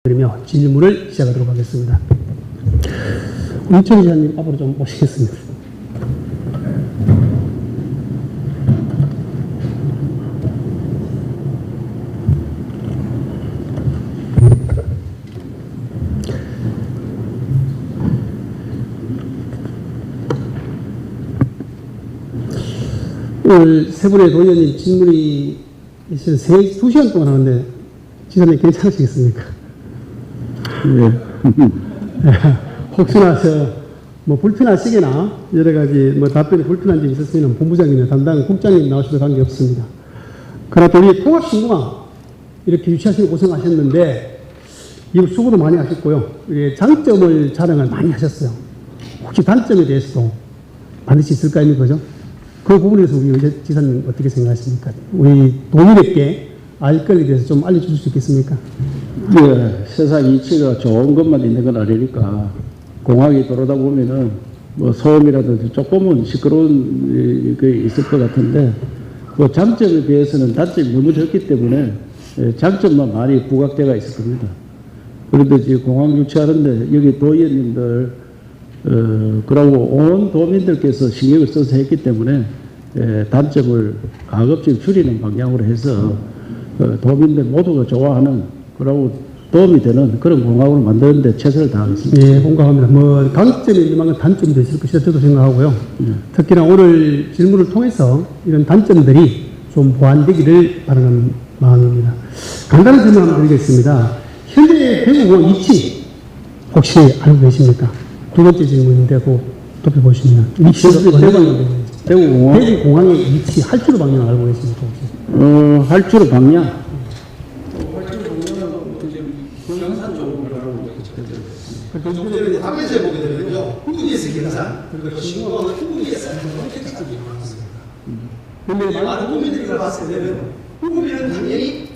드리며 질문을 시작하도록 하겠습니다. 윤철 지사님 앞으로 좀 모시겠습니다. 오늘 세 분의 도의원님 질문이 2시간 동안 하는데 지사님 괜찮으시겠습니까? 네. 혹시나 뭐 불편하시거나 여러 가지 뭐 답변이 불편한 점이 있었으면 본부장님이나 담당 국장님 나오셔도 관계없습니다. 그러나 또 우리 통합신공항 이렇게 유치하시고 고생하셨는데 이거 수고도 많이 하셨고요. 장점을 자랑을 많이 하셨어요. 혹시 단점에 대해서도 반드시 있을 거 아닙니까? 그죠? 그 부분에서 우리 의 지사님 어떻게 생각하십니까? 우리 도민에게 알 것에 대해서 좀 알려주실 수 있겠습니까? 예, 세상 이치가 좋은 것만 있는 건 아니니까 공항에 돌아다 보면은 뭐 소음이라든지 조금은 시끄러운 게 있을 것 같은데 그 장점에 비해서는 단점이 너무 적기 때문에 장점만 많이 부각되어 있을 겁니다. 그런데 지금 공항 유치하는데 여기 도의원님들 그러고 온 도민들께서 신경을 써서 했기 때문에 단점을 가급적 줄이는 방향으로 해서 도민들 모두가 좋아하는 그러고 도움이 되는 그런 공항으로 만드는데 최선을 다하겠습니다. 예, 공감합니다. 뭐 강점이 있는 만큼 단점도 있을 것이다 저도 생각하고요. 특히나 오늘 질문을 통해서 이런 단점들이 좀 보완되기를 바라는 마음입니다. 간단한 질문 한번 드리겠습니다. 현재 대구공항 위치 혹시 알고 계십니까? 두 번째 질문인데 그 도표 보시면 대구공항의 위치 할주로 방향을 알고 계십니까? 혹시? 할주로 방향? 화면에서 보게 되면요, 후국에서 경산, 그리고 신공항은 후국에서 선택지들이 많습니다. 많은 국민들이 이걸 봤을 때는 후국이는 당연히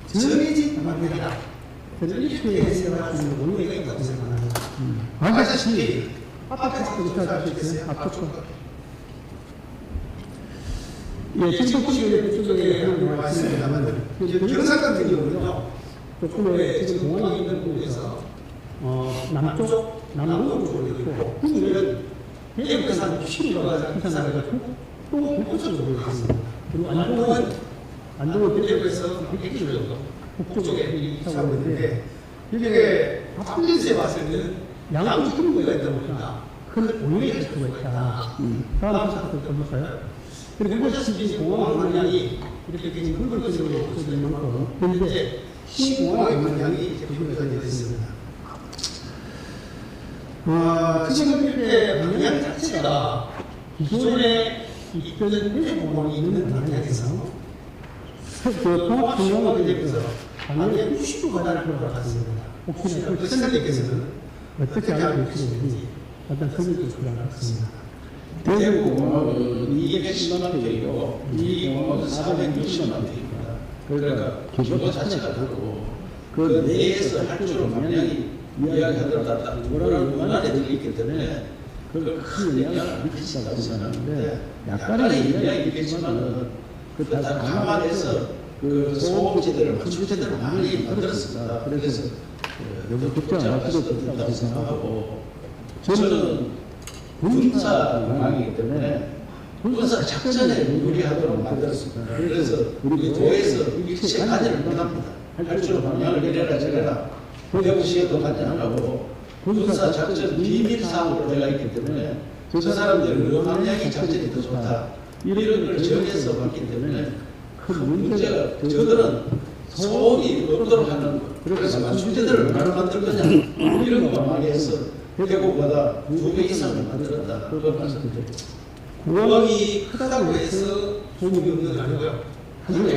정해진 방향이다. 이렇게 생각할 수 있는 원리가 있다고 생각합니다. 아시다시피 앞에 있어요. 예, 지금 쪽에 말씀드립니다만 경산 같은 경우는요, 조금의 지금 공항이 있는 부분에서 남쪽으로 있고, 북쪽은 대구에서 한 10km 기산해가지고 또 북쪽으로 보여집니다. 그리고 안동은 대구에서 100km 정도 북쪽에 위치하고 있는데, 이게 합분에서 봤을 때는 양쪽 분부가 있다 보니까 큰 오해가 있을 수가 있다. 다음 소식부터 볼까요? 그리고 그것이 지금 공항 방향이 이렇게 지금 붉은색으로 없어질 만큼 현재 신공항의 방향이 이제 표기가 되어 있습니다. 지금 이렇게 방향 자체가 기존에 있던 대구공항이 있는 방향에서 통합신공항을 대비해서 방향의 90도 가량을 들어갔습니다. 혹시나 그 시청자님께서는 어떻게 알고 계시는지 일단 설명 좀 부탁드리겠습니다. 대구공항은 210만 평이고 이 공항은 460만 평입니다. 그러니까 규모 자체가 다르고 그 내에서 할주로 방향이 이야기하더라도 뭐라는 문안에 들어있기 때문에 큰 영향을 미친다고 생각하는데 약간의 영향이 있겠지만은 그 다 감안해서 그 소음지대를 맞춤제대로 많이 만들었습니다. 그래서 여기 걱정 안 하셔도 된다고 생각하고 저는 군사 공항이기 때문에 군사 작전에 유리하도록 만들었습니다. 그래서 우리 도에서 일체 관여를 못합니다. 할주로 방향을 이래라 저래라 대구시에도 관여 안 하고 군사 작전 비밀 사항으로 되어 있기 때문에 저 사람들은 그 방향이 작전이 더 좋다 이런 걸 정해서 봤기 때문에 큰 문제가 저들은 소음이 없도록 하는 것 그래서 맞춤제대를 얼마나 만들 거냐 이런 거 많이 해서 대구보다 2배 이상을 만들었다. 그걸 말씀드립니다. 공항이 크다고 해서 소음이 없는 게 아니고요.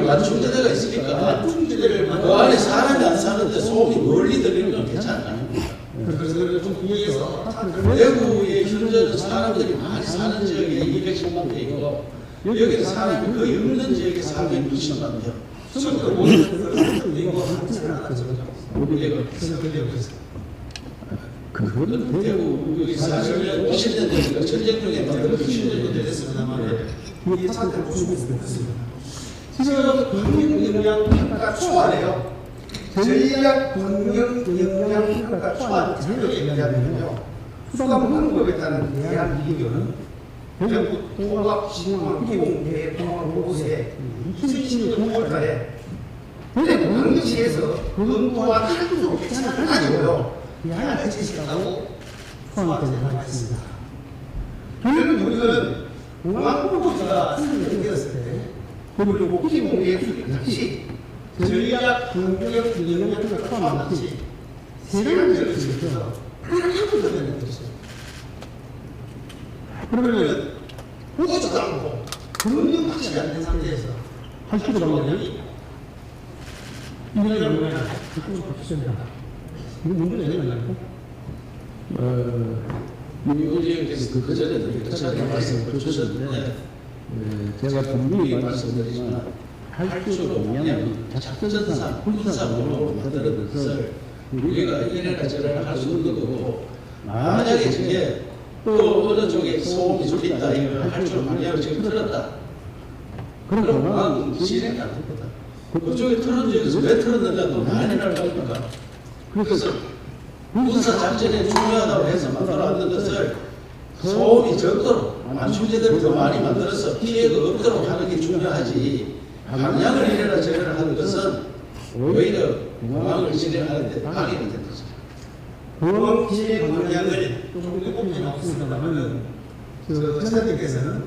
맞춤제대가 있으니까 맞춤제대를 그 안에 사람이 안 사는데 소음이 멀리 들리는 건 괜찮아요. 그래서 좀 비해서 대구의 현재는 사람들이 많이 사는 지역이 210만 대이고 여기는 사람이 거의 없는 지역에 460만 대. 전부 이거 우리가 그거는 대구 사실 50년 되니까 전쟁 중에 만들어서 10년 정도 됐습니다만 이게 참고 보시고 있습니다. 지금 환경 영향 평가 초안에요. 전략 환경 영향 평가 초안 자료에 의하면요. 수감 방법에 따른 대안 이견은 전국 통합진흥 기공대 통합보고서에 2016년 5월달에 대구 광주시에서 검토한 한국으로 제안을 가지고요. 대안을 제시했다고 포함되는 하겠습니다. 결국 우리는 공항보고서가 승인되었을 때 그리고 기공대 수립 당시 전략 환경 영향 평가 초안 당시 세 가지를 중에서 단 한국도 되는 것이죠. 그러면 보지도 않고 검증 확실히 안 된 상태에서 할수록 나오면 이런 영향을 그쪽으로 바꾸십니다. 이거 문제가 있는 거 아닙니까? 의원님께서 그 전에도 여러 차례 말씀을 주셨는데 제가 분명히 말씀드리지만 할수록 영향이 작전상 군사적으로 만드는 것을 우리가 이래라 저래라 할 수 없는 거고 만약에 저게 또 어느 쪽에 소음이 좀 있다 이거 할줄 방향을 지금 틀었다 그럼 공항은 진행이 안 됩니다. 그쪽에 틀은 쪽에서 왜 틀었느냐도 난리 날 겁니까. 그래서 군사 작전에 중요하다고 해서 만들어왔는 것을 소음이 적도록 완충제대로 더 많이 만들어서 피해가 없도록 하는 게 중요하지 방향을 이래라 저래라 하는 것은 오히려 공항을 진행하는 데 방해가 되는 거죠. 공항 진행 방향을 조금 높게 놨습니다만은 차장님께서는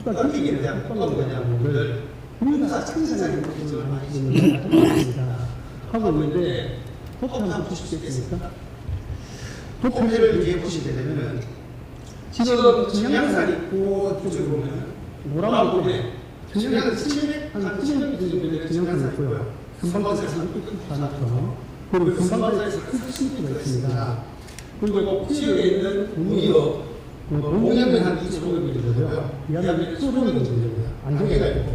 국가기기에 대한 국방부를 군사 창사적인 것을 많이 하고 있는데 토표 한번 보시겠습니까? 토표를 이해 보시게 되면 지금 청양산 있고 쪽으로 보면 노란 부분에 청양산 700, 한 700 정도 되는 청양산 있고요. 금방사에서 한국산이죠. 그리고 금방사에서 큰 신기가 있습니다. 그리고 지역에 있는 무역, 동양면 한 2,500명 되고요. 이하면 1,500명 됩니다. 안개가 있고.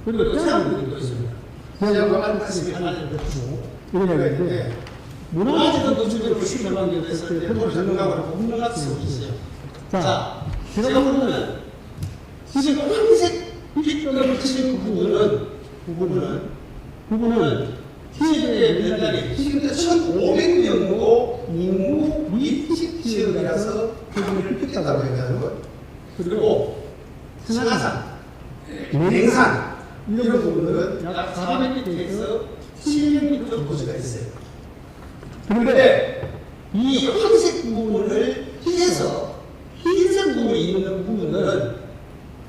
그리고 태양도 있습니다. 태양과 안타심이 하나를 겹치고 이래야 되는데 문화재는 도시적으로 실험하게 됐을 때 토를 전문가로 공부할 수 있어요. 자, 제가 보면 지금 황색 빛깔을 붙이는 부분은 지역의 면적이 지금 1,500명도 인구 밀집 지역이라서 부분을 픽했다고 해가지고 그리고 승하산, 맹산 이런 부분은 약 400m에서 700m 도시가 있어요. 그런데 이 황색 부분을 피해서 흰색 부분이 있는 부분은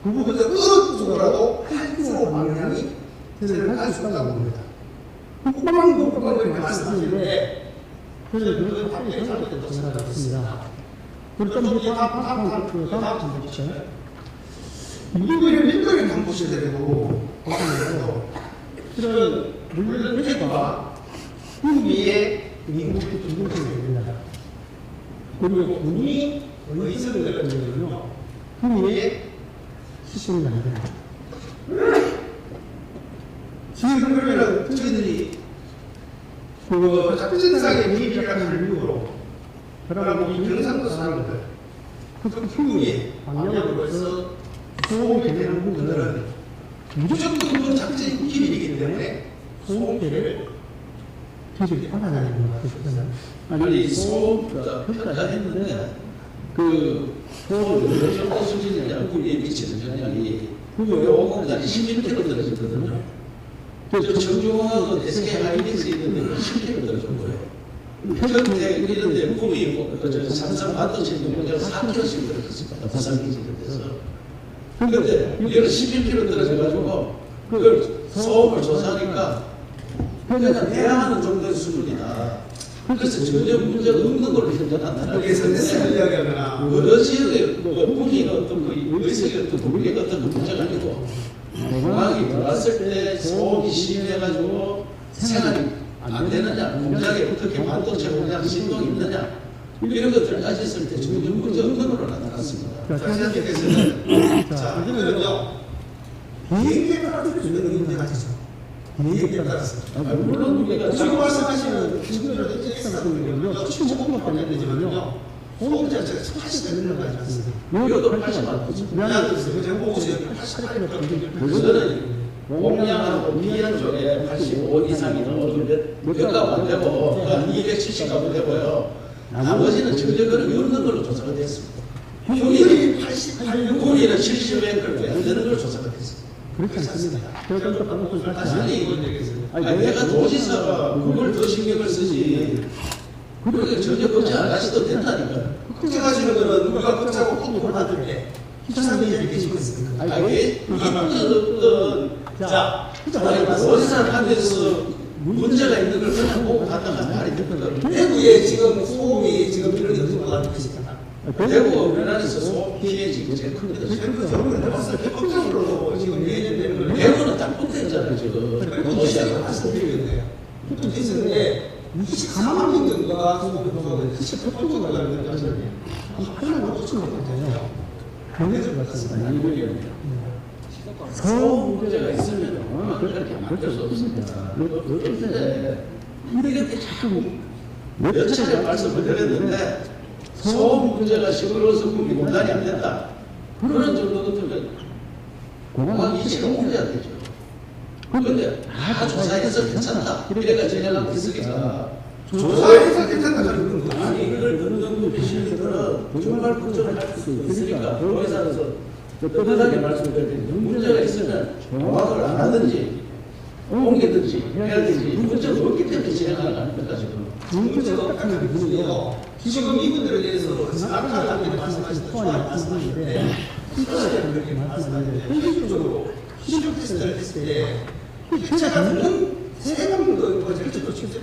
그 부분은 어느 쪽으로라도 8km 방향이 저는 할 수 있다고 봅니다. 국방부를 말씀하시는데 저는 그걸 확실히 생각했다고 생각하고 있습니다. 그리고 좀 이제 다음 좀 보시죠. 이거를 민들을 한번 보시더라도 이런 물론 회수가 국미의 민국의 중심이 됩니다. 그리고 군이 의성을 같은 경우는요, 국미의 시스템이 안 됩니다. 지금 그러면 저희들이 그 작전상의 미비라는 이유로 그러면 이 경상도 사람들 그 국미의 방향으로서 소음이 되는 부분들은 무조건 그 작전이 기밀이기 때문에 소음계를 기술이 받아내는 것 같아요. 아니 소음 평가했는데 그 소음이 어느 정도 수준이냐 국미에 미치는 영향이 요공단이 11km 떨어졌거든요. 저 청주공항은 SK 하이닉스 있는데 10km 떨어진 거예요. 평택 이런 데 국미 삼성 반도체 공장은 4km씩 떨어졌습니다. 부산 기지에서. 그런데 이거는 11km 떨어져가지고 그걸 소음을 조사하니까 그냥 대항하는 정도의 수준이다. 그래서 전혀 문제가 없는 걸로 현재 나타나고 있는데 어느 지역에 북이나 어떤 의석의 어떤 독립 같은 문제가 아니고 공항이 들어왔을 때 소음이 심해가지고 생활이 안 되느냐, 공장에 어떻게 반도체 공장 신동이 있느냐 이런 것들 따졌을 때 전혀 문제 없는 걸로 나타났습니다. 시장님께서는 자 이거는요 비행기에 따라서 주는 문제가 있죠. 비행기에 따라서 물론 우리가 지금 말씀하시는 기술을 엑스하는 경우는요 75%밖에 안 되지만요 소음 자체가 80% 되는 거 아닙니까? 여기도 80%. 미안해서 제가 보고서 80%. 그거는 공양하고 비양 쪽에 85 이상이 넘어도 몇 가구 안 되고, 한 270가구 되고요. 나머지는 전혀 그런 게 없는 걸로 조사가 됐습니다. 효율이 88%, 70%밖에 안 되는 걸로 조사가 됐습니다. 그렇지 않습니다. 제가 좀 더 방법을 다시 아니, 내가 도지사가 그걸 더 신경을 쓰지. 그렇게 전혀 걱정 안 하셔도 된다니까요. 걱정하시는 거는 우리가 걱정하고 꼭 받을 때 기사님들이 계시고 있습니다. 아니, 자, 도지사를 하면서 문제가 있는 걸 그냥 보고 갔다가 말이 됩니다. 대구에 지금 소음이 지금 이런 게 들어가고 있습니다. 대구가 우리나라에서 소음 피해 지금 제일 큽니다. 저는 봤을 때 걱정으로 지금 예년되는 걸 대구는 딱 붙어있잖아요, 지금. 도시하고. 말씀드리는데요. 있었는데 24만 명 정도가 소음이 들어가고 98%가 가는 것을 8만 5천 명 돼요. 경제적 같습니다. 소음 문제가 있으면 그렇게 만들 수 없습니다. 그런데 이렇게 자꾸 몇 차례 말씀을 드렸는데 소음 문제가 시끄러워서 국민 분단이 안 된다. 그런 정도는 공항 이치가 문제가 되죠. 그런데 다 조사해서 괜찮다. 이래가 진행하고 있으니까 조사해서 괜찮다는 건 아니 이걸 듣는 국민 시민들은 정말 걱정을 할 수 있으니까 거기서 떳떳하게 말씀드리는데 문제가 있으면 공항을 안 하든지 옮기든지 해야 되지 문제가 없기 때문에 진행하는 거 아닙니까 지금. 문제가 없다는 게 무슨요? 지금 이분들에 대해서 정확하게 말씀하시는 좋아요 말씀하시는데 이것을 그렇게 말씀하는데 현실적으로 실효 테스트를 했을 때 제가 듣는 세 명도 제주도 직접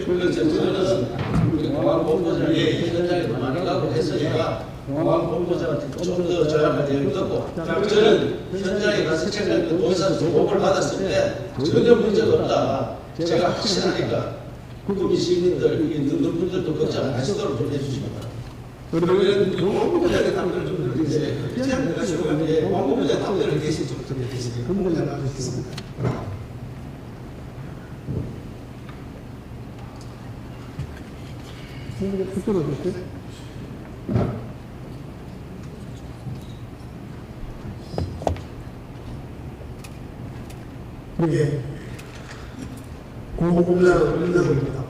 그래서 저는 우리 공항본부장이 현장에도 많이 가고 했으니까 공항본부장한테 좀 더 저한테 얘기 듣고 저는 현장에 가서 체크하는 도지사에서 보고를 받았을 때 전혀 문제가 없다. 제가 확신하니까 국민 시민들 있는 분들도 걱정 안 하시도록 좀 해주시기 바랍니다. 그러면 공항본부장의 답변을 좀 드리겠습니다. 제가 가지고 공항본부장 답변을 계시 좀 드리겠습니다. 본부장 나가겠습니다. 그쪽으로 오실게요. 예. 공공부장 민남입니다.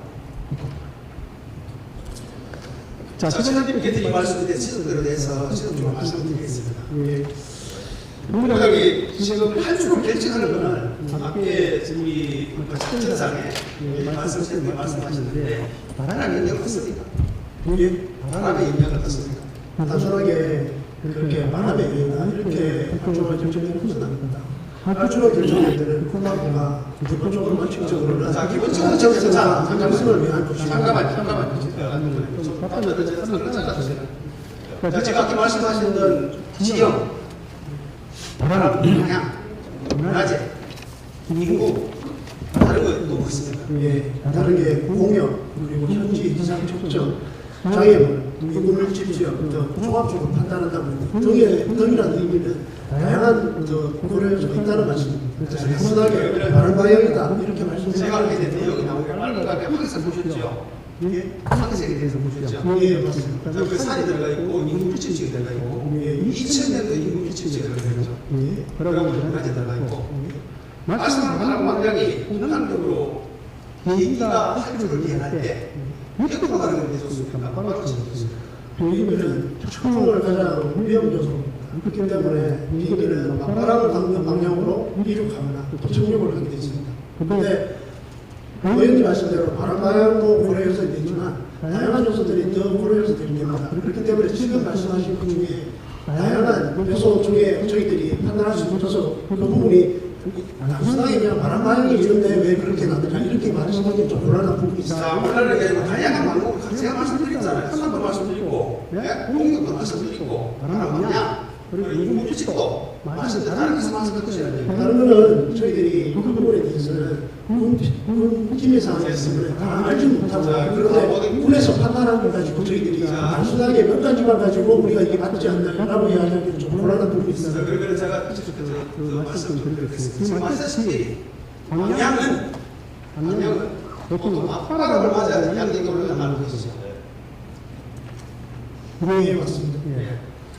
자, 시장님께서 이 말씀에 대해서 지금 좀 말씀드리겠습니다. 예. 공부장이 지금 한쪽으로 결정하는 거는 앞에 우리 특전상에 말씀하셨는데 바람의 영향을 받습니까? 예? 바람의 영향을 받습니까? 단순하게 그렇게 바람의 영향 이렇게 한쪽으로 결정되는 것은 아닙니다. 한쪽으로 결정될 때는 국가가 기본적으로 원칙적으로 자 기본적으로 정상 상장성을 위한 잠깐만요. 제가 아까 말씀하신 지형 바람, 방향, 문화재, 인구 다른 것도 있습니다. 예, 다른 게 공역 그리고 현지 기상 측정 장애물 인구 밀집 지역 종합적으로 판단한다고 합니다. 등이라는 의미는 다양한 고려해서 있다는 말씀입니다. 그래서 단순하게 바람 방향이다 이렇게 말씀드립니다. 제가 알게 됐는데 여기 나오게 빨간하게 황색 보셨죠? 예, 황색에 대해서 보셨죠? 예, 맞습니다. 그 산이 들어가 있고 인구 밀집지가 들어가 있고 2000년도 인구 밀집지가 들어가 있죠. 그러고 문화재 들어가 있고 말씀한 바람 방향이 통상적으로 비행기가 활주를 비행할 때 획도가 가는 데 있었습니까? 비행기는 초풍을 가장 위험 요소입니다. 그렇기 때문에 비행기는 바람을 담는 방향으로 이륙하거나 또 착륙을 하게 되어 있습니다. 그런데 의원님 말씀대로 바람 방향도 고려해서 있지만 다양한 요소들이 더 고려해서 됩니다. 그렇기 때문에 지금 말씀하신 그 중에 다양한 요소 중에 저희들이 판단할 수 있어서 그 부분이 단순하게 그냥 바람 방향이 이런데 왜 그렇게 나느냐 이렇게 말씀하기 좀 곤란한 부분이 있어요. 곤란한 게 아니고 다양한 방법을 제가 말씀드렸잖아요. 한번도 말씀드리고 공격도 말씀드리고 바람 방향 그리고 인구밀집도 다른 것을 말씀드렸어요. 다른 거는 저희들이 그 부분에 대해서는 군 팀의 상황에서는 다 알지 못하고 그런데 군에서 판단한 걸 가지고 저희들이 단순하게 몇 가지만 가지고 우리가 이게 맞지 않나라고 이야기하기는 좀 곤란한 부분이 있어요. 그래서 제가 말씀 좀 드리겠습니다. 지금 말씀하셨듯이 방향은 보통 앞바람을 맞아야 양쪽으로 나가는 것이죠. 네, 맞습니다.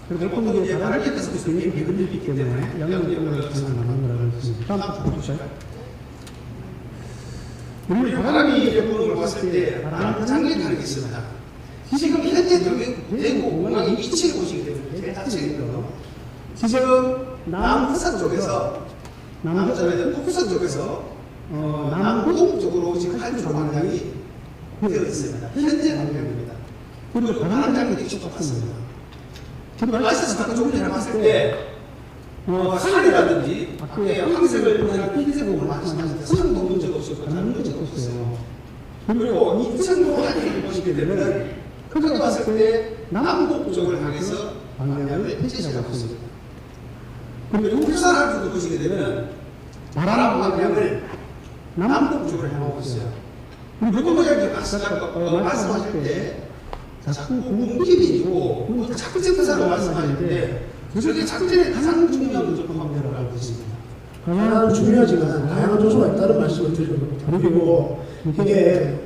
그리고 보통 이제 다른 헬스도 굉장히 배들리기 때문에 양념적으로 가능한 거라고 했습니다. 다음 거 보실까요? 우리 바람이 이제 부는 걸 봤을 때 바람 장면이라는 게 있습니다. 지금 현재 대구 공항의 위치를 보시게 되면 제일 다치거든요. 지금 남부산 쪽에서 북산 쪽에서 남동쪽으로 지금 활주 방향이 되어 있습니다. 현재 방향입니다. 그리고 바람 장면이 직접 봤습니다. 말씀하신 조금 전에 봤을 때 산이라든지 밖에 황색을 그냥 흰색으로 말씀하실 때 산도 문제가 없었고 다른 문제가 없었어요. 그리고 인천도 하늘을 보시게 되면 크게 봤을 때 남북 쪽을 향해서 방향을 택시하고 있습니다. 그리고 울산 하늘도 보시게 되면 바람 방향을 남북 쪽으로 향하고 있어요. 그리고 이렇게 말씀하실 때 자꾸 공기이 있고 자꾸 정사로 말씀하시는데 저게 작전의 가장 중요한 조건이라고 알고 있습니다. 방향은 중요하지만 다양한 요소가 있다는 말씀을 드리는 겁니다. 그리고 이게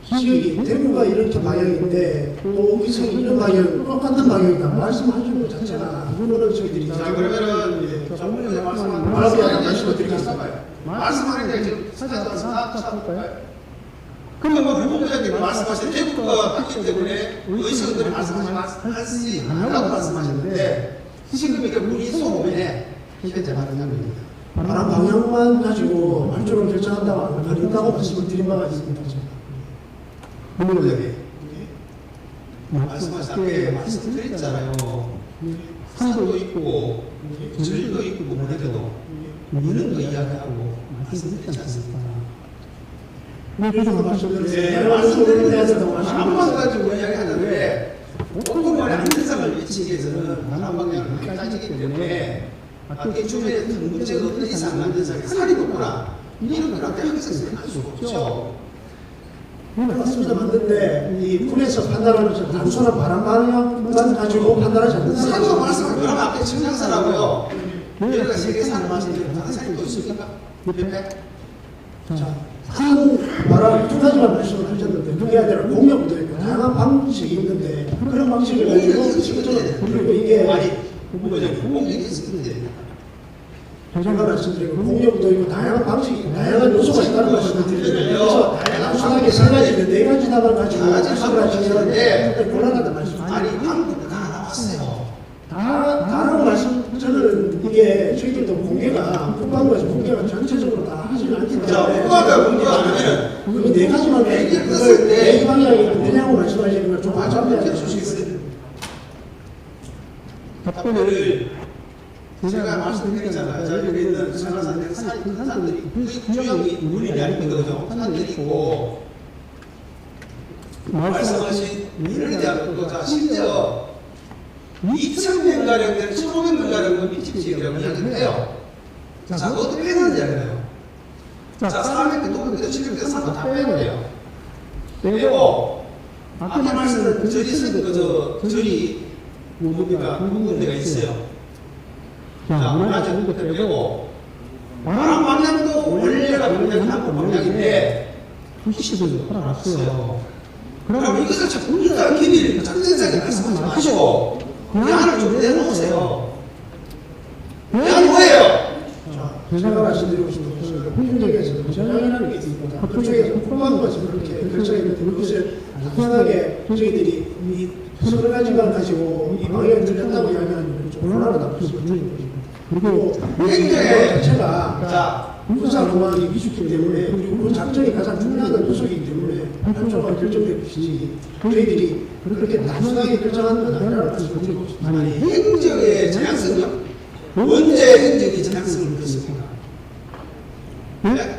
지역이 대구가 이렇게 방향인데 또 의성이 이런 방향 똑같은 방향이다 말씀하시는 것 자체가 그거는 저희들이 자 그러면은 전문에 말씀하는 말씀을 드리겠습니다. 말씀하는 게 지금 찾아볼까요? 그러면 본부장님 말씀하신 대구가 같기 때문에 의성들이 말씀하지 않으라고 말씀하셨는데 지금 이게 우리 소문에 현재 발언합니다. 바람 방향만 가지고 발주를 결정한다고 아닌다고 말씀을 드린 바가 있습니다. 본부장님 말씀하신 앞에 말씀드렸잖아요. 산도 있고 절도 있고 뭐래도 이런 거 이야기하고 말씀드렸지 않습니까? 말씀드린 데서 바람만 가지고 이야기하는데 보통 말에 안전상을 외치기 위해서는 바람 방향을 따지기 때문에 밖에 주변에 문제가 없는 이상 안전상에 산이 높거나 이런 거랑 대항성을 할 수가 없죠. 맞습니다. 맞는데 이 군에서 판단하면서 단순한 바람 방향만 가지고 판단하지 않는다. 산도 말씀을 그러면 앞에 청량산하고요. 여기가 세계산 말씀드리면 다른 산이 또 있습니까? 옆에? 자, 산 바람 두 가지만 말씀을 하셨는데 그게 아니라 공격도 있고 다양한 방식이 있는데 그런 방식을 가지고 직접적으로 그리고 이게 아니 공격이 있습니다. 제가 말씀드린 공격도 있고 다양한 방식이 다양한 요소가 있다는 말씀을 드리죠. 그래서 단순하게 세 가지, 네 가지다만 가지고 말씀을 하시는데 곤란하다 말씀. 아니 방금 다 나왔어요. 다라고 말씀 저는 이게 저희들도 공개가 국방부에서 공개가 전체적으로 다 하지는 않기 때문에 자, 국가가 공개하면 그 네 가지만 그걸 네 방향이 안 되냐고 말씀하시는 걸 좀 아잡해야 수 있어요. 답변을 제가 말씀드리잖아요. 자, 여기 있는 천안산들 큰 산들이 구역이 우리 아니거든요. 산들이 있고 말씀하신 이를 대한 것도 심지어 2,000명가량 되는 1,500명가량 밀집지역이라고 이야기를 해요. 자, 그것도 빼는 이야기예요. 자, 400개, 500개, 700개, 300개 다 빼버려요. 빼고 아까 말씀드린 절이 쓴 절이 뭡니까? 두 군데가 있어요. 자, 문화재 두 군데 빼고 바람 방향도 원래가 방향이 남북 방향인데 90도를 허락했어요. 그럼 이것을 자꾸 우리가 기밀 작전상에 말씀하지 마시고 대안을 좀 내놓으세요. 대안이 뭐예요? 제가 말씀드리고 싶은 것은 국민적에서 전향이라는 게 있습니다. 그쪽에서 국방부에서 그렇게 결정했는데 그것을 편하게 저희들이 이 서너 가지만 가지고 이 방향을 들렸다고 이야기하는 좀 곤란하다고 말씀을 드리는 거죠. 그리고 굉장히 자체가 자, 군사 공항이 미숙기 때문에 그리고 그 작전이 가장 중요한 요소이기 때문에 발표가 결정될 것이지 저희들이 그렇게 단순하게 결정하는 건 아니라는 말씀을 드리고 있습니다. 아니 행정의 제약성이요? 언제 행정이 제약성을 보였습니까? 네?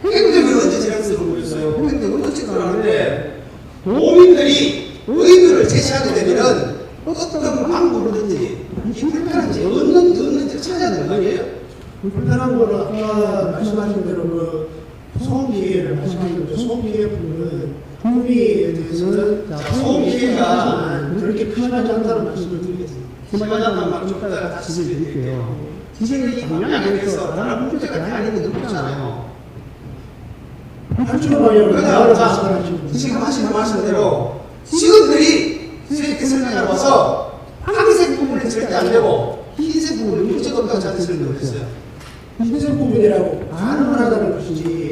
행정이 언제 제약성을 보였어요? 행정은 언제 들어가는데 도민들이 의견을 제시하게 되면은 어떤 방법으로든지 이 불편한지 없는지 찾아야 되는 거 아니에요? 불편한 거는 아까 말씀하신 대로 그 소음 피해를 말씀하신 거죠. 소음 피해 부분은 소비에 대해서는 소음 피해가 그렇게 심하지 않다는 말씀을 드리겠습니다. 심하지 않다는 말을 좀 이따가 다시 드릴게요. 지금 이 방향에 대해서 다른 문제가 대안이 없잖아요. 발주로 방향을 그러니까 지금 하시는 말씀대로 직원들이 세계 설명을 와서 절대 안 되고 흰색 부분은 문제가 없다고 저는 설명했어요. 흰색 부분이라고 가능하다는 것이지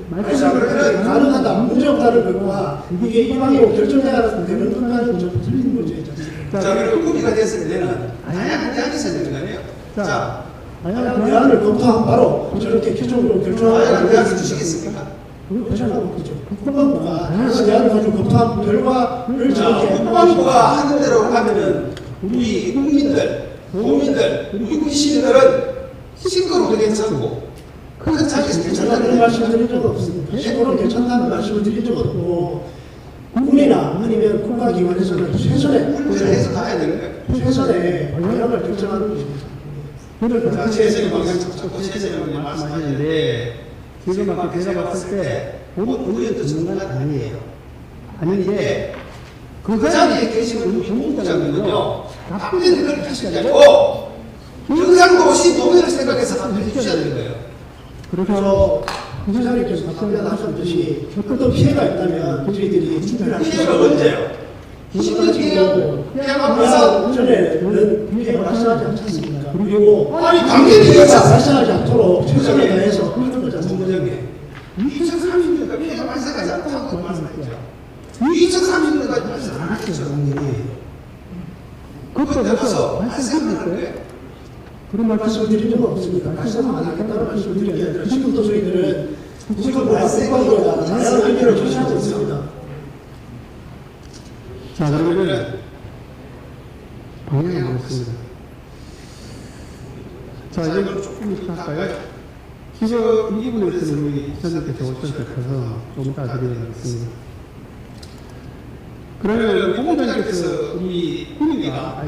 그러면 가능하다 문제 없다는 것과 이게 이방이고 결정해야 되는 것과는 좀 틀린 문제죠. 자, 그리고 꾸미가 됐을 때는 다양한 대안이 있어야 되는 거예요. 자, 다양한 대안을 검토한 바로 저렇게 최종적으로 결정하는 다양한 대안을 주시겠습니까? 그건 제가 못하죠. 국방부가 다양한 대안을 가지고 검토한 결과를 자, 저렇게 국방부가 하는 대로 하면은 우리 국민들, 우리 시민들은 시끄러워도 괜찮고 큰 자리에서 제가 그런 괜찮다는 말씀 드린 적 없습니다. 최고로 괜찮다는 말씀을 드린 적 없고 국민이나 아니면 국가기관에서는 최선의 해서 가야 되는 거예요. 최선의 방향을 결정하는 것입니다. 자, 최선의 방향 잡고 최선의 방향 말씀하시는데 지금 아까 제가 봤을 때 본 의원도 전문가는 아니에요. 아닌데 그 자리에 계시는 우리 본부장님은요 답변을 그렇게 하시지 않고 경상도시 노면을 생각해서 답변해 주셔야 되는 거예요. 그래서 부장님께서 답변하셨듯이 어떤 피해가 있다면 저희들이 준비를 피해가 언제요? 10년 뒤에요. 피해가 벌써 전에는 피해가 발생하지 않지 않습니까? 그리고 아니 당연히 피해가 피해가 발생하지 않도록 최선을 다해서 하는 거지 않습니까? 본부장님 2030년까지 피해가 발생하지 않다고 말씀하셨죠. 2030년까지 발생 안 하겠죠. 그때 가서 발생하는 거예요. 그런 말씀을 드린 적은 없습니다. 발생은 안 하겠다는 말씀을 드린 게 아니라 지금도 저희들은 국방부가 다양한 의견을 제시하고 있습니다. 자, 그러면 방향을 보겠습니다. 자, 이제 조금 시작할까요? 지금 이 부분에서는 우리 기자님께서 오실 것 같아서 좀 이따 드리겠습니다. 그러면 본부장님께서 우리 군의가,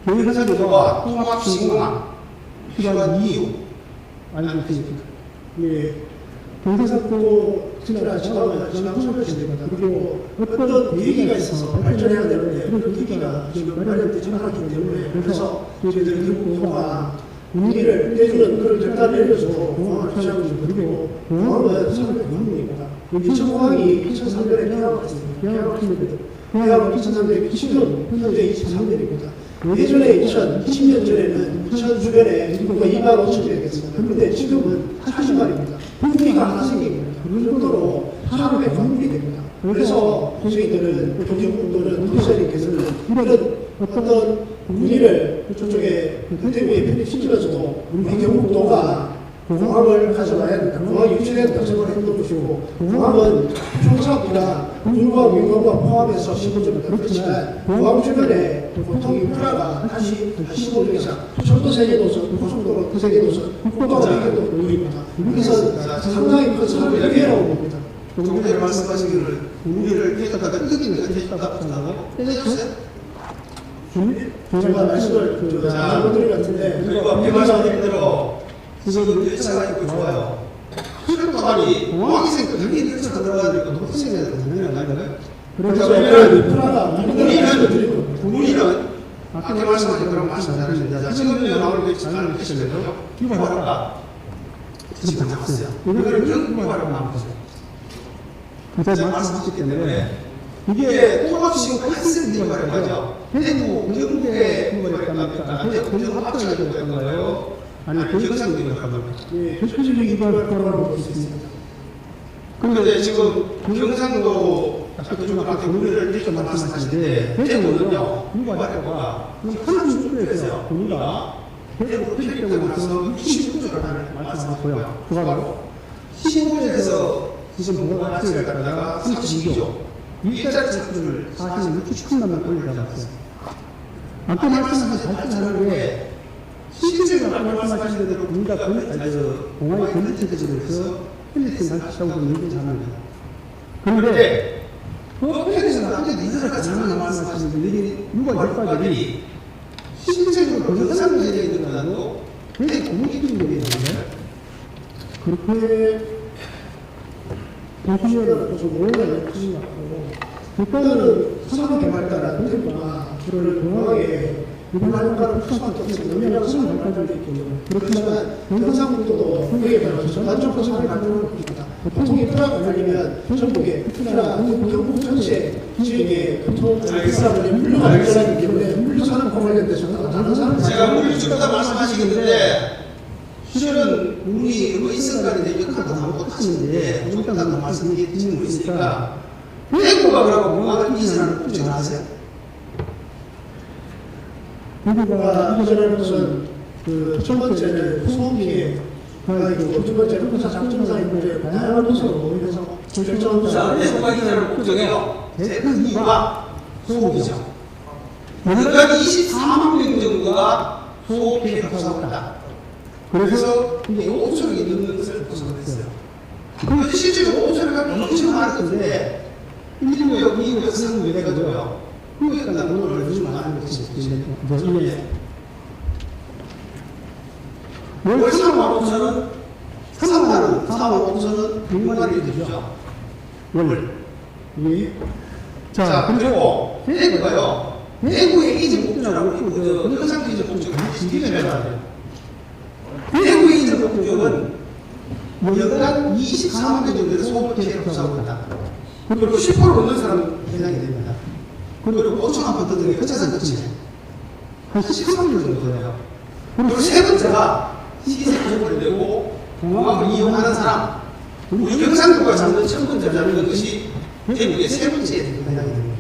경상도가 통합신공항 필요한 이유 알고 있습니까? 예, 경상도 지나라 지나면 지나면 그리고 어떤 계기가 있어서 발전해야 되는데 그런 계기가 지금 마련되지 않았기 때문에 그래서 저희들이 경북도가 우리를 떼주는 그런 결단을 내려서 공항을 취하고 있는 그리고 공항은 서울의 공항입니다. 인천공항이 2003년에 폐항을 했습니다. 폐항을 2003년에 지금 현재 23년입니다. 예전에 2020년 전에는 인천 주변에 인구가 2만 5천 명이었습니다. 그런데 지금은 40만입니다. 분기가 하나 생깁니다. 그 정도로 사람의 관문이 됩니다. 그래서 저희들은 경북도는 도지사님께서는 이런 어떤 우리를 그쪽에 대구에 편입시키면서도 우리 경북도가 공항을 가져와야 된다. 공항이 유치해야 된다고 생각을 했던 것이고 공항은 총사업이나 군과 민간과 포함해서 15점 그렇지만 공항 주변에 보통 인프라가 다시 15점 이상 철도 세계도선, 고속도로 세계도선, 국도가 세계도입니다. 그래서 상당히 큰 사업이 기회라고 봅니다. 조금 전에 말씀하시기를 우리를 깨닫다가 끄기는 해주셨다고 생각하고 해주세요. 제가 말씀을 잘못드린 것 같은데 그리고 앞에 말씀드린 대로 지금 열차가 있고 좋아요. 철도만이 공항이 생겨 당연히 열차가 들어가야 되고 높은 생겨야 되는 거 아닌가요? 그래서 인프라가 우리는 아까 말씀하신 그런 말씀 잘하셨는데 지금 나오는 게 잘 알겠는데요. 기발화가 지금 나왔어요. 이거를 경기발화라고 나왔어요. 그때 말씀하셨기 때문에 이게 통합시고 8세 기발화죠. 대구 경북의 기발화입니까? 대구 경북 합쳐야 기발화인가요? 아니, 경상도 기발화입니까? 예, 전체적인 이발화라고 볼 수 있습니다. 그런데 지금 경상도 그쪽으로 경북을 이렇게 말씀하시는데 대구는요 기발화가 36도에서 우리가 대구 편입되고 나서 66도로 가는 말씀하셨고요. 그거로 15도에서 지금 보고가 학생을 갖다가 32조 일자리 차출을 46,000만 명 올려잡았어요. 아까 말씀하신 발전하는 게 실제로 아까 말씀하신 대로 우리가 공항의 건축체제에서 필리핀 발전하고 있는 합니다. 그런데 그 편에서는 아까 니들가 가능한 말씀하시는데 여기 누가 효과들이 실제로 경상도 세계에 들어가도 되게 고무기능이 있는데 그렇게 보시면 좀 오해가 있으신 것 같고 일단은 산업개발과나 대구가 그런 공항에 문화 효과를 풀 수밖에 없습니다. 왜냐하면 사람이 발달되어 있기 때문에. 그렇지만 경상북도도 그에 따라서 전반적으로 사람이 발달하는 겁니다. 보통이 트라가 걸리면 전국에 특히나 경북 전체 지역에 교통사고에 물류가 발달하기 때문에 물류 산업과 관련돼서 다른 사람 제가 물류주보다 말씀하시겠는데 실은 우리 의성간에 역할도 다 못하시는데 좀 이따 더 말씀드리는 거 있으니까 대구가 그러고 공항을 이전하는 꼭지 아세요? 대구가 이전하는 것은 그 첫 번째는 소음 피해 가이고 두 번째는 부사 작전사인데 다양한 도서로 해서 결정한 자, 대구가 이전하는 목적이요. 제일 큰 이유가 소음이죠. 연간 24만 명 정도가 소음 피해를 구성한다. 그래서 이게 5천억이 넘는 것을 구성했어요. 그런데 실제로 5천억이 엄청 많았는데 1구역, 2구역, 3구역 해가지고요. 구역당 돈을 주지 않는 것이 있습니다. 월 3만 5천원, 3만 5천원 6만 원이 되죠. 월. 예. 자, 그리고 대구가요. 대구의 이전 목적이라고 있고 경상도 이전 목적을 비교해야 돼요. 대구의 이전 목적은 연간 24만 명 정도의 소음 피해를 구성합니다. 그리고 10% 넘는 사람 해당이 됩니다. 그리고 5천 아파트 등의 회차상 거치네. 한 13만 명 정도 돼요. 그리고 세 번째가 시세 구조되고 공항을 이용하는 사람. 우리 경상도가 잡는 첫 번째 잡는 것이 대구의 세 번째 해당이 됩니다.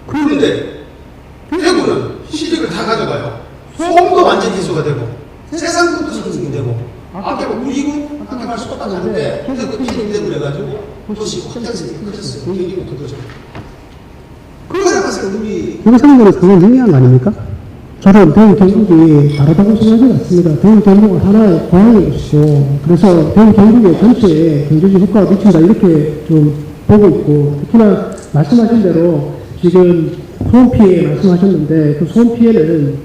그런데 대구는 시력을 다 가져가요. 소음도 완전 해소가 되고 세상도 선승이 되고 아까 우리고 아까 말씀 똑같았는데 대구 피해를 되고 그래가지고 도시 확장성이 커졌어요. 경기도 그거죠. 그러다 봤을 때 우리 경상도는 그걸 의미한 거 아닙니까? 저는 대구 경북이 다르다고 생각하지 않습니다. 대구 경북은 하나의 고향의 곳이고, 그래서 대구 경북의 전체에 경제적 효과가 미친다, 이렇게 좀 보고 있고, 특히나 말씀하신 대로 지금 소음 피해 말씀하셨는데, 그 소음 피해는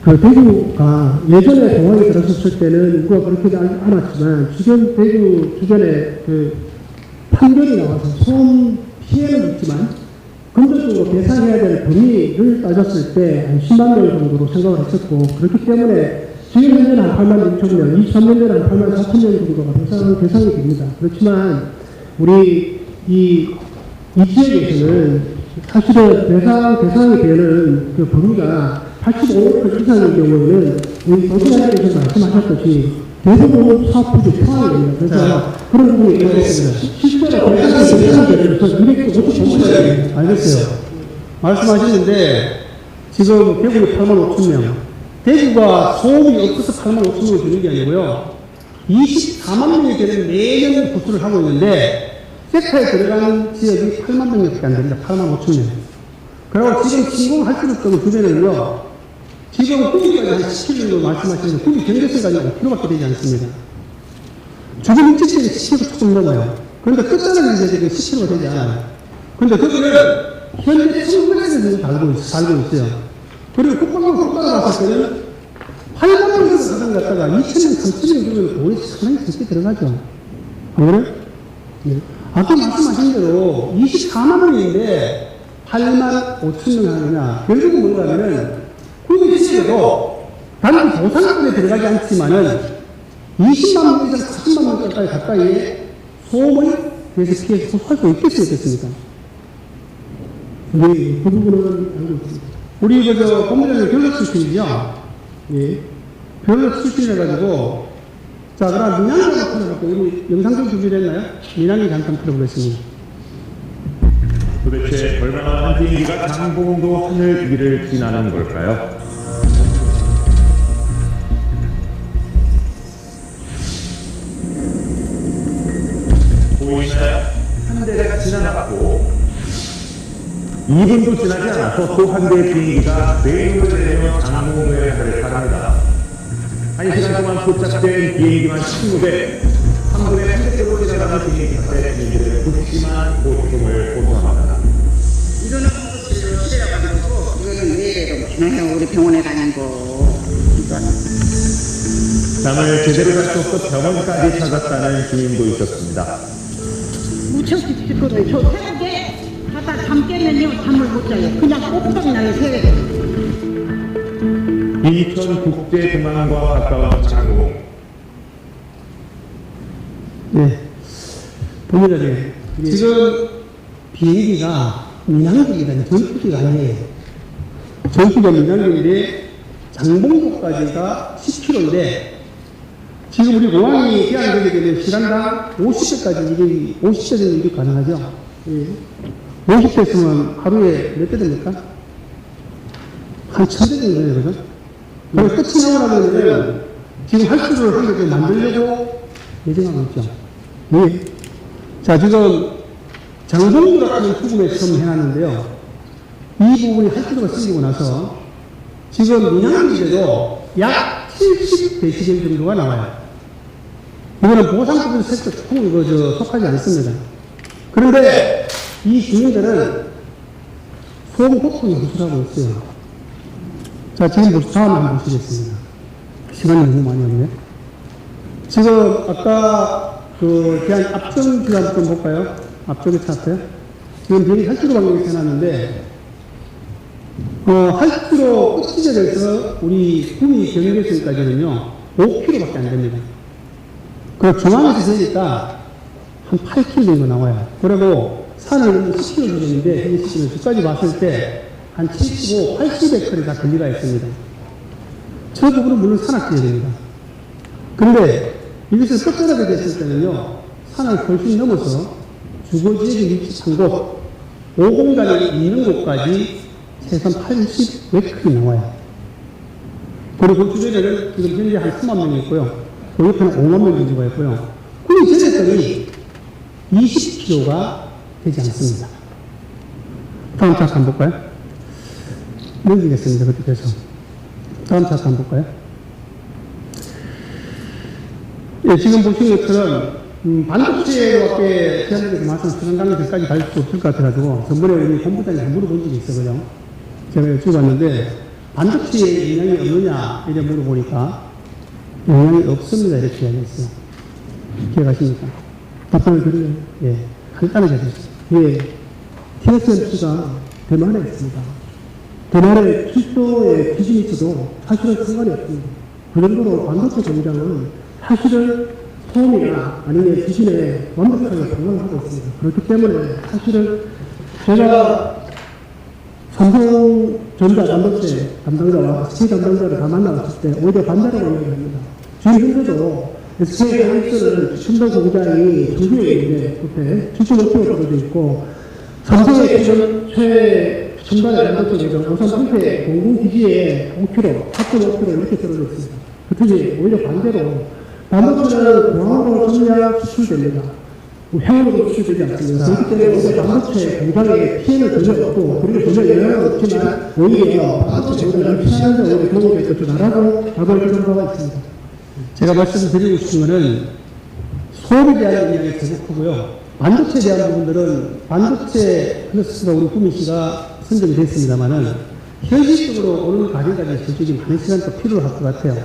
그 대구가 예전에 공항에 들어섰을 때는 인구가 그렇게 않았지만, 지금 대구 주변에 그 판결이 나와서 소음 피해는 있지만, 근본적으로 계산해야 될 범위를 따졌을 때 한 10만 명 정도로 생각을 했었고, 그렇기 때문에 지금 현재는 한 8만 6천 명, 23년에는 한 8만 4천 명 정도가 계산이 됩니다. 그렇지만 우리 이 지역에서는 사실은 대상이 되는 그 범위가 85m 이상의 경우에는 우리 도시장님께서 말씀하셨듯이 대부분 사업부지 포함이 됩니다. 그래서 그런 부분이 있습니다. 실제로 대상이 되면서 250명 알겠어요. 말씀하시는데 지금 대구에 8만 5천 명, 대구가 소음이 없어서 8만 5천 명을 주는 게 아니고요, 24만 명이 되는 매년 구수를 하고 있는데 섹터에 들어가는 지역이 8만 명밖에 안 됩니다. 8만 5천 명. 그리고 지금 신공할 수 없는 주변에는요, 지금 구기까지 한 10km 정도 말씀하시는 구기 경계선까지 5km밖에 되지 않습니다. 주변 인체적인 10km 조금 넘어요. 그러니까 끝자락은 이제 지금 10km가 되지 않아요. 그런데 거기는 현재 1,900명 살고 있어요. 그리고 국방부가 봤을 때는 8만 명 사람 갔다가 2,000명, 3,000명 주면 돈이 상당히 적게 들어가죠. 안 그래요? 네. 아까 말씀하신 대로 24만 명인데 8만 5천 명 하느냐. 결국은 뭔가 하면은 국민시에도 단지 보상금에 들어가지 않지만은 20만 명에서 40만 명까지 가까이에 소음을 대해서 피해서 소소할 수 있겠어요, 됐습니까? 네, 그 부분은 알고 있습니다. 우리 저 법무장님 교육 출신이죠? 예. 교육 출신이라가지고, 자, 그럼 민항이 틀어볼게요. 우리 영상 좀 준비됐나요? 민항이 잠깐 틀어보겠습니다. 도대체 얼마나 많은 비행기가 장봉도 하늘 위를 지나는 걸까요? 보이시나요? 한 대가 지나갔고 2분도 지나지 않아서 또 한 대의 비행기가 뇌를 내며 장봉도의 하늘을 가릅니다. 1시간 동안 도착된 비행기만 20대, 3분의 1대로 지나가는 비행기 탓에 비행기들의 극심한 고통을 호소합니다. 이거는 실려가지고 이거는 내일에도 그냥 우리 병원에 다니고 이거는 잠을 제대로 잘 수 없어 병원까지 찾았다는 주민도 있었습니다. 무척 찝찝거려요. 저 새벽에 하다 잠 깨 새면요 잠을 못 자요. 그냥 꼼짝 나요 새벽에. 인천국제공항과 가까운 장공. 네. 본인들이 지금 비행기가 민항기가 전투기가 아니에요. 전투기가 민항기인데 장봉도까지가 10km인데 지금 우리 공항이 개항되게 되면 시간당 50대까지 일이 50대 정도 일이 가능하죠. 50대였으면 하루에 몇 대 됩니까? 한 1000대 정도예요, 그죠? 그래서 끝이 나오려면 지금 할수를 한 개 만들려고 예정하고 있죠. 예. 자, 지금 장봉도라는 부분에 처음 해놨는데요. 이 부분이 할수가 생기고 나서 지금 민항기에도 약 70데시벨 정도가 나와요. 이거는 보상급에서 살짝 속하지 않습니다. 그런데 이 주민들은 소음 고통이 호소하고 있어요. 자, 지금 다음 한번 보시겠습니다. 시간이 너무 많이 없네. 지금 아까 대한 앞전 지금 한번 볼까요? 앞쪽에 차트요. 지금 비행기 할수로 방향이 해놨는데 할수로 끝지점에서 우리 구미 경계선까지는요 5km밖에 안 됩니다. 그 중앙에서 되니까 한 8km 정도 나와요. 그리고 산을 10km 정도인데 현재 시점에 끝까지 봤을 때 한 75, 80에크리 다 거리가 있습니다. 저 부분은 물론 산악지역입니다. 그런데 이것을 끝자락에 됐을 때는요 산을 훨씬 넘어서 주거지역이 위치한 곳, 5공간이 있는 곳까지 최소 80에크리 나와요. 그리고 그 주변에는 지금 현재 한 3만 명이 있고요. 그 옆에는 5만 명 정도가 있고요. 그 전했더니 20km가 되지 않습니다. 다음 차트 한번 볼까요? 넘기겠습니다. 그렇게 돼서. 다음 차트 한번 볼까요? 예, 지금 보시는 것처럼, 반도체밖에 제한적인 말씀 수능 강의까지 갈 수 없을 것 같아가지고, 전번에 우리 본부장이 물어본 적이 있어요. 제가 여쭤봤는데, 반도체에 영향이 없느냐, 이래 물어보니까, 영향이 없습니다. 이렇게 이야기했어요. 기억하십니까? 답변을 드려요. 예. 간단하게 해주세요. 예. TSMC가 대만에 있습니다. 대만의 출소의 기준이 있어도 사실은 상관이 없습니다. 그 정도로 반도체 공장은 사실은 소음이나 아니면 기준에 완벽하게 방어하고 있습니다. 그렇기 때문에 사실은 제가 삼성전자 반도체 담당자와 SK 담당자를 다 만나봤을 때 오히려 반대라고 이야기합니다. 지금 현재도 SK 하이닉스는 첨단 공장이 중국에 있는데 옆에 75km 떨어져 있고 삼성의 기준 첨단의 반도체 공장 오산 상태 공공기지에 5km, 4.5km 이렇게 떨어져 있습니다. 그렇듯이 오히려 반대로 반도체는 공항으로 전량 수출됩니다. 해외로 수출되지 않습니다. 그렇기 때문에 오히려 반도체 공장에 피해는 전혀 없고 그리고 전혀 영향은 없지만 오히려 반도체 공장을 피하는 데 오히려 도움이 될 것이다라고 답을 드린 바가 있습니다. 제가 말씀드리고 싶은 것은 소음에 대한 이야기 계속 하고요. 반도체에 대한 부분들은 반도체 클러스가 우리 구미 씨가 선정이 됐습니다만은 현실적으로 오는 과정까지 솔직히 많은 시간이 또 필요할 것 같아요.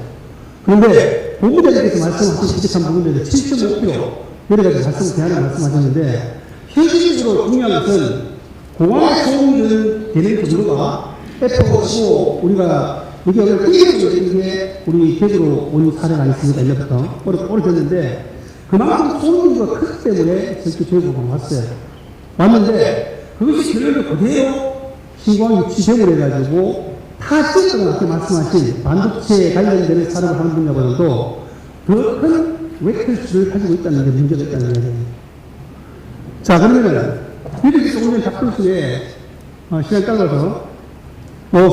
그런데 본부장님께서 말씀하신 지적한 부분들은 7.5km 여러 가지 말씀 대안을 말씀하셨는데 현실적으로 중요한 것은 공항 소음들 되는 정도가 F15 우리가 이게 오늘 크게 보여지는 게 우리 객으로 온 사례가 있습니다. 옛날부터 오래됐는데 그만큼 소음도가 크기 때문에 저렇게 저희가 왔어요. 왔는데 그것이 결론적으로 그대로 신고항 유치되고 해가지고 타 지역과 이렇게 말씀하신 반도체에 관련되는 산업을 하는 분야보다도 더 큰 웨클수를 가지고 있다는 게 문제가 있다는 거예요. 자, 그러면은 이렇게 조금 전 답변수에 시간 따라서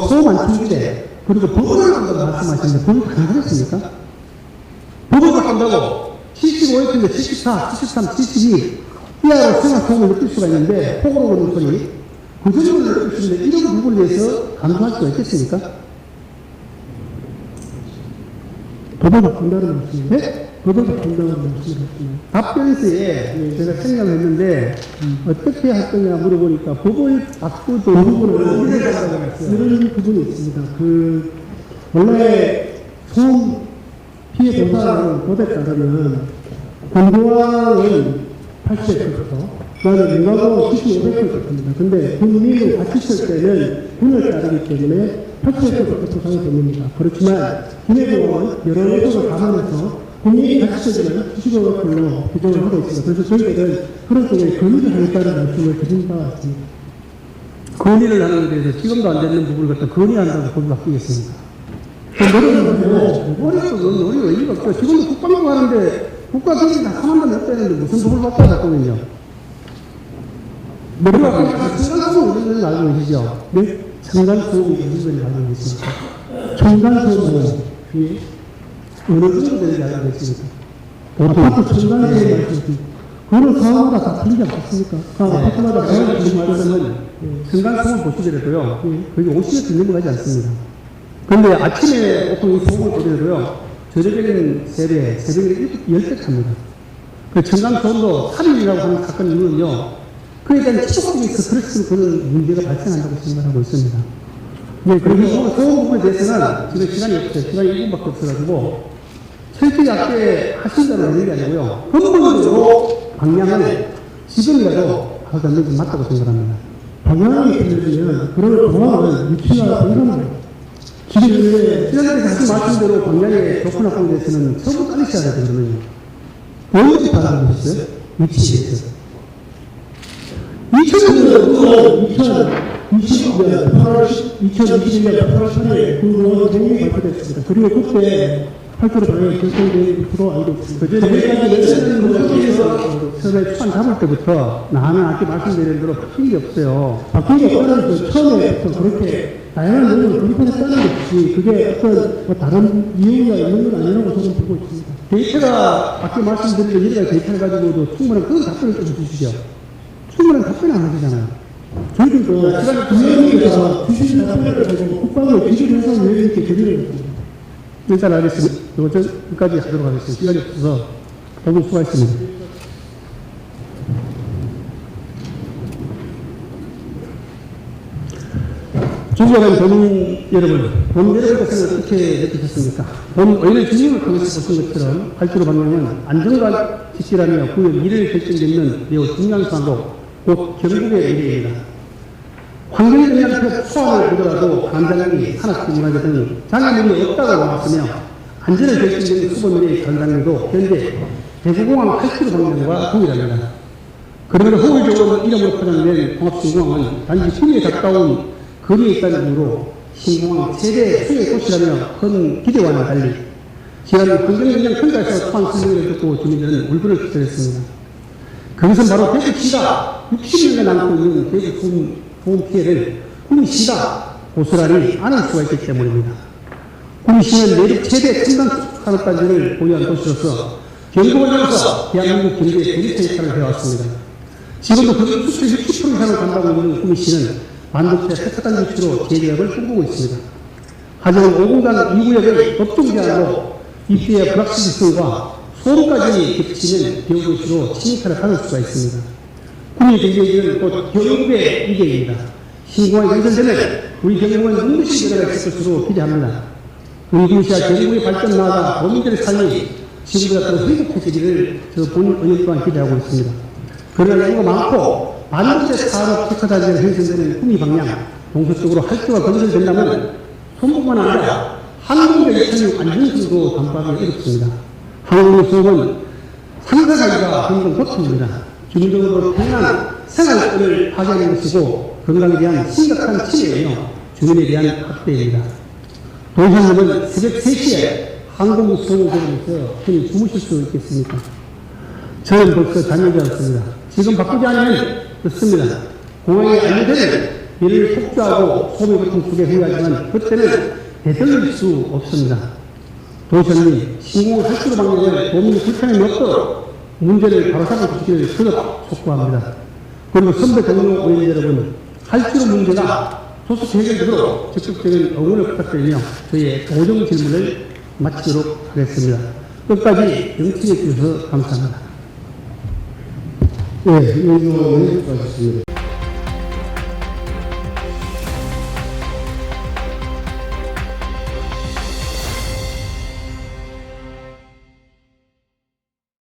소음 안충기대 그리고 법을 한다고 말씀하시는데 법을 가능하겠습니까? 법을 한다고 75에서 74, 73, 72 이하로 생활소음을 느낄 수가 있는데 폭으로 오는 소리 그 정도를 느낄 수 있는데 이런 부분에 대해서 감수할 수가 있겠습니까? 법을 바꾼다는 말씀이에요. 네? 법을 바꾼다는 말씀이에요. 답변서에 제가 생각을 했는데 어떻게 할 거냐 물어보니까 법을 바꾸도 부분을 이런 부분이 있습니다. 원래 소음 피해 보상은 법에 따르면 공고항은 80%, 그다음에 민가공원 75% 같습니다. 근데 군민을 같이 쓸 때는 군을 따르기 때문에 80% 보상이 됩니다. 그렇지만 김해공원은 여러 요소를 감안해서 국민이 같이 쓰지만 75%로 규정을 하고 있습니다. 그래서 저희들은 그런 쪽에 건의를 하겠다는 말씀을 드린 바가 있습니다. 건의를 하는 데 대해서 지금도 안 되는 부분을 갖다 건의한다고 보기 바뀌겠습니다. 머리가 의미가 없죠. 지금도 국방부 하는데 국가 경비 다 3만 원 못 되는데 무슨 돈을 받다 잡거든요. 머리가 청간소음 이런 걸 알고 계시죠? 네? 청간소음 이런 걸 알고 계십니까? 청간소음 뒤에 어느 정도 되는지 알고 계십니까? 아파트 청간소음 말씀드립니다. 그거는 사업마다 다 틀리지 않겠습니까? 아파트마다 다양한 말씀은 청간소음을 보시더라도요, 거의 50에서 넘어가지 않습니다. 그런데 아침에 보통 이 소음을 보더라도요, 저녁에는 새벽에 10배 탑니다. 그 청간소음도 살인이라고 하는 사건이 있는요, 그에 대한 지속적인 스트레스로 그런 문제가 발생한다고 생각하고 있습니다. 네, 그리고 소음 부분에 대해서는 지금 시간이 없어요. 시간이 1분밖에 없어가지고, 철저히 앞에 하신다고 하는 게 아니고요, 근본적으로 방향을 지금이라도 하고 있는 게 맞다고 생각합니다. 방향이 틀려지면 그런 공항은 위치가 불가능해요. 지금 지난번에 다시 말씀대로 방향에 조건 확보에 대해서는 처음 깔리셔야 되거든요. 어디서 바라보셨어요? 위치에 대해서. 2021년 8월 3일 그 내용이 발표됐습니다. 그리고 그때 8조로 방향이 결정된 것으로 알고 있습니다. 처음에 추안 잡을 때부터 나는 아까 말씀드린 대로 바뀐 게 없어요. 바뀐 게 없다는 처음에부터 그렇게 다양한 내용을 돌입했다는 것이 그게 어떤 다른 이유가 있는 건 아니라고 저는 보고 있습니다. 데이터가 아까 말씀드린 여러 가지 데이터를 가지고도 충분한 그런 답변을 좀 주시죠. 충분한 답변 안 하시잖아요. 저희들도 시간이 분명히서 주신 답변을 가지고 국방을 기준해서 왜 이렇게 결의를 했습니다. 일단 알겠습니다. 이거 끝까지 하도록 하겠습니다. 시간이 없어서 너무 수고하셨습니다. 존경하는 도민 여러분, 여러분께서는 어떻게 느끼셨습니까? 오늘 질문을 통해서 보신 것처럼 8조로 방향은 안전과 지키라며 구역 미래를 결정짓는 매우 중요한 사항으로 곧 경북의 미래입니다. 환경영향표 초안을 보더라도 관장이 산업기문화재 등 장애물이 없다고 나왔으며 안전을 결정짓는 수보미래의 관장도 현재 대구공항 8km 방향과 동일합니다. 그러므로 허울적으로 이름으로 포장된 종합신공항은 단지 구리에 가까운 거리에 있다는 이유로 신공항 최대 수혜 도시라며 큰 기대와는 달리 지난 환경영향 평가에서 초안 설명을 듣고 주민들은 울분을 토설했습니다. 그것은 바로 대구시가 60년간 남고 있는 대구 보험 피해를 구미시가 고스란히 안을 수가 있기 때문입니다. 구미시는 내륙 최대 첨단 산업단지를 보유한 도시로서 경북을 넘어서 대한민국 경제의 대립 역할을 해왔습니다. 지금도 그 수출 60% 이상을 담당하고 있는 구미시는 반도체 세차단 유치로 재개혁을 꿈꾸고 있습니다. 하지만 5분간 2구역의 법정 제한으로 입지의 불확실성과 소음까지 겹치는 비용도시로 침입을 받을 수가 있습니다. 구미 경제는 곧 경북의 이계입니다. 신공항이 건설되면 우리 경북은 눈부신 변화가 있을 것으로 기대합니다. 우리 구시와 경북의 발전 나아가 도민들의 삶이 지금보다 더 행복해지기를 저 본 5년 동안 기대하고 있습니다. 그러나 인구가 많고 반도체 산업 특화단지가 형성되는 구미 방향, 동서쪽으로 할수가 건설된다면 손뿐만 아니라 항공적 2006 안전성도 담보하기 어렵습니다. 항공 수업은 상사가기가 힘든 고통입니다. 주민적으로 평안한 생활권을 파괴하는 것이고 건강에 대한 심각한 침해이며 주민에 대한 학대입니다. 도시님은 새벽 3시에 항공 수업을 들으면서 흔히 주무실 수 있겠습니까? 저는 벌써 잠이 되었습니다. 지금 바꾸지 않으면 그렇습니다. 공항에 알려되면 이를 폭주하고 소비 고통 속에 후회하지만 그때는 되돌릴 수 없습니다. 도시님, 신공항 8km 방향을 도민이 불편함이 없도록 문제를 바로잡아 주시기를 그것 촉구합니다. 그리고 선배 동료 의원 여러분, 8km 문제가 조속 해결되도록 적극적인 응원을 부탁드리며 저희의 고정 질문을 마치도록 하겠습니다. 끝까지 영치해 주셔서 감사합니다. 네, 의원님 수고하셨습니다.